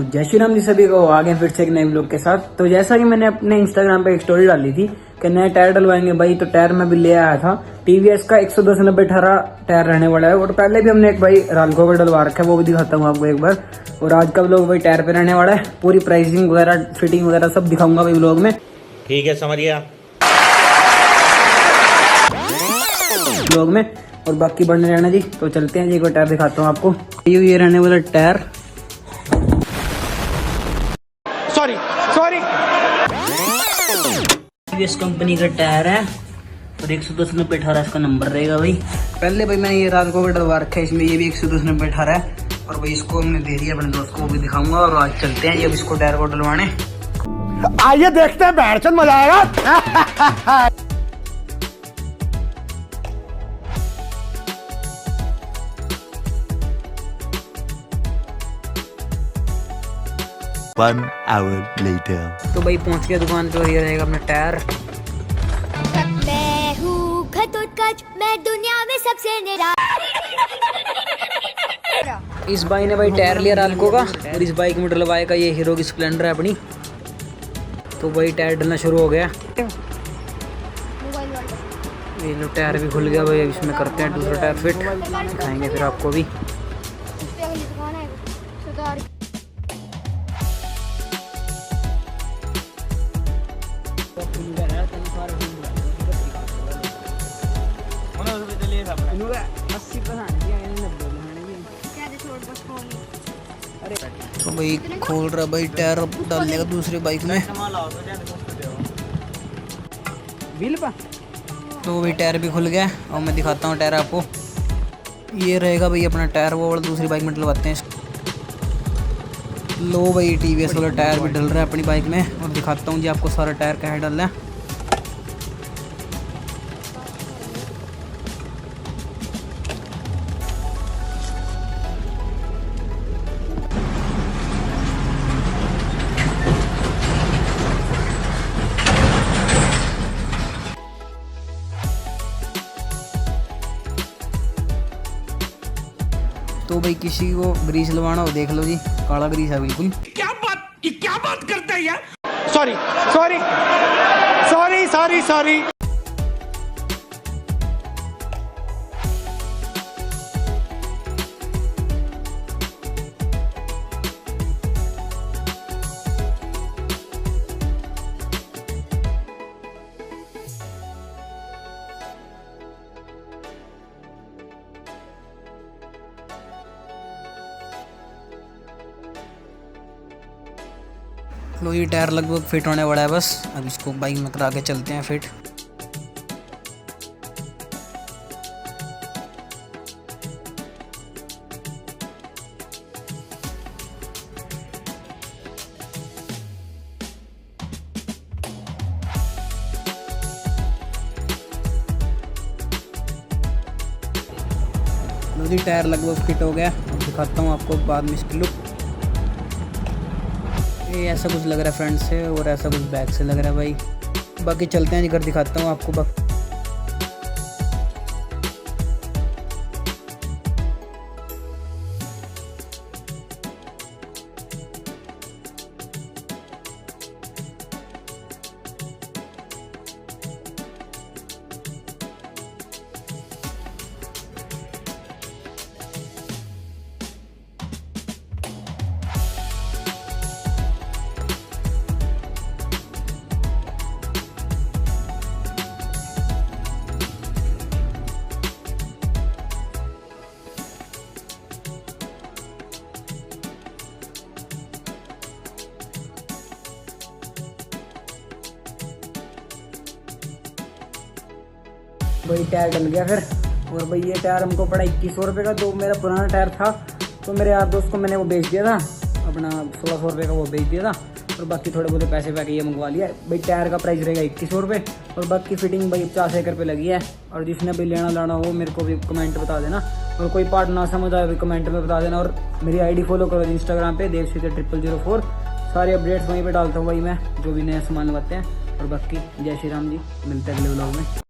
जय श्री राम जी सभी को, आगे फिर से एक नए व्लॉग के साथ। तो जैसा कि मैंने अपने इंस्टाग्राम पे एक स्टोरी डाली थी कि नया टायर डलवाएंगे भाई, तो टायर मैं भी ले आया था। टीवीएस का 110/90/18 टायर रहने वाला है। और पहले भी हमने एक भाई रालको का डलवा रखा है, वो भी दिखाता हूँ आपको एक बार। और आज का व्लॉग भाई टायर पे रहने वाला है, पूरी प्राइसिंग वगैरह फिटिंग वगैरह सब दिखाऊंगा भाई व्लॉग में। ठीक है, समझ गया व्लॉग में। और बाकी बढ़ने रहना जी, तो चलते हैं जी, एक बार टायर दिखाता हूँ आपको। ये रहने वाला टायर, टीवीएस कंपनी का टायर है और 110/90/18 इसका नंबर रहेगा भाई। पहले भाई मैंने ये रालको का डलवा रखा है, इसमें ये भी 110/90/18 है। और भाई इसको हमने दे दिया अपने दोस्त को, वो भी दिखाऊंगा। और आज चलते हैं अब इसको टायर को डलवाने। आइए देखते हैं, बैठचंद मजा आएगा। 1 hour later. तो भाई पहुंच गया दुकान पे और ये रहेगा अपना टायर। मैं हूँ घटोत्कच, मैं दुनिया में सबसे निराला। इस भाई ने भाई टायर लिया रालको का और इस बाइक में डलवाएगा ये हीरो की स्प्लेंडर है अपनी। तो भाई टायर डलना शुरू हो गया। ये लो टायर भी खुल गया भाई। अब इसमें करते हैं दूसरा टायर फिट, दिखाएंगे फिर आपको भी। तो भाई खोल रहा भाई टायर, डालने का दूसरे बाइक में। तो भाई टायर भी खुल गया और मैं दिखाता हूँ टायर आपको। ये रहेगा भाई अपना टायर, वो वाला दूसरी बाइक में डलवाते हैं। लो भाई टीवीएस वाला टायर भी डल रहा है अपनी बाइक में और दिखाता हूँ जी आपको सारा टायर कहाँ डल रहा है। तो भाई किसी को ग्रीस लवाना हो देख लो जी, काला ग्रीस है बिल्कुल। क्या बात करते हैं यार। Sorry sorry sorry sorry sorry. लो ये टायर लगभग फिट होने वाला है बस। अब इसको बाइक में करा के चलते हैं फिट। लो जी टायर लगभग फिट हो गया। अब दिखाता हूँ आपको बाद में इसकी लुक। ये ऐसा कुछ लग रहा है फ्रंट से और ऐसा कुछ बैक से लग रहा है भाई। बाकी चलते हैं जी, घर दिखाता हूँ आपको। भाई टायर डल गया फिर। और भाई ये टायर हमको पड़ा 2100 रुपये का। तो मेरा पुराना टायर था, तो मेरे यार दोस्त को मैंने वो बेच दिया था, अपना 1600 रुपये का वो बेच दिया था। और बाकी थोड़े बहुत पैसे पैके ये मंगवा लिया भाई। टायर का प्राइस रहेगा 2100 रुपये और बाकी फिटिंग भाई 50 रुपये लगी है। और जिसने भी लेना लाना हो मेरे को भी कमेंट बता देना, और कोई पार्ट ना समझ आए भी कमेंट में बता देना। और मेरी आईडी फॉलो करो इंस्टाग्राम पे देवशीत0004। सारे अपडेट्स वहीं पे डालता हूँ भाई मैं, जो भी नया सामान लगाते हैं। और बाकी जय श्री राम जी, मिलते हैं अगले व्लॉग में।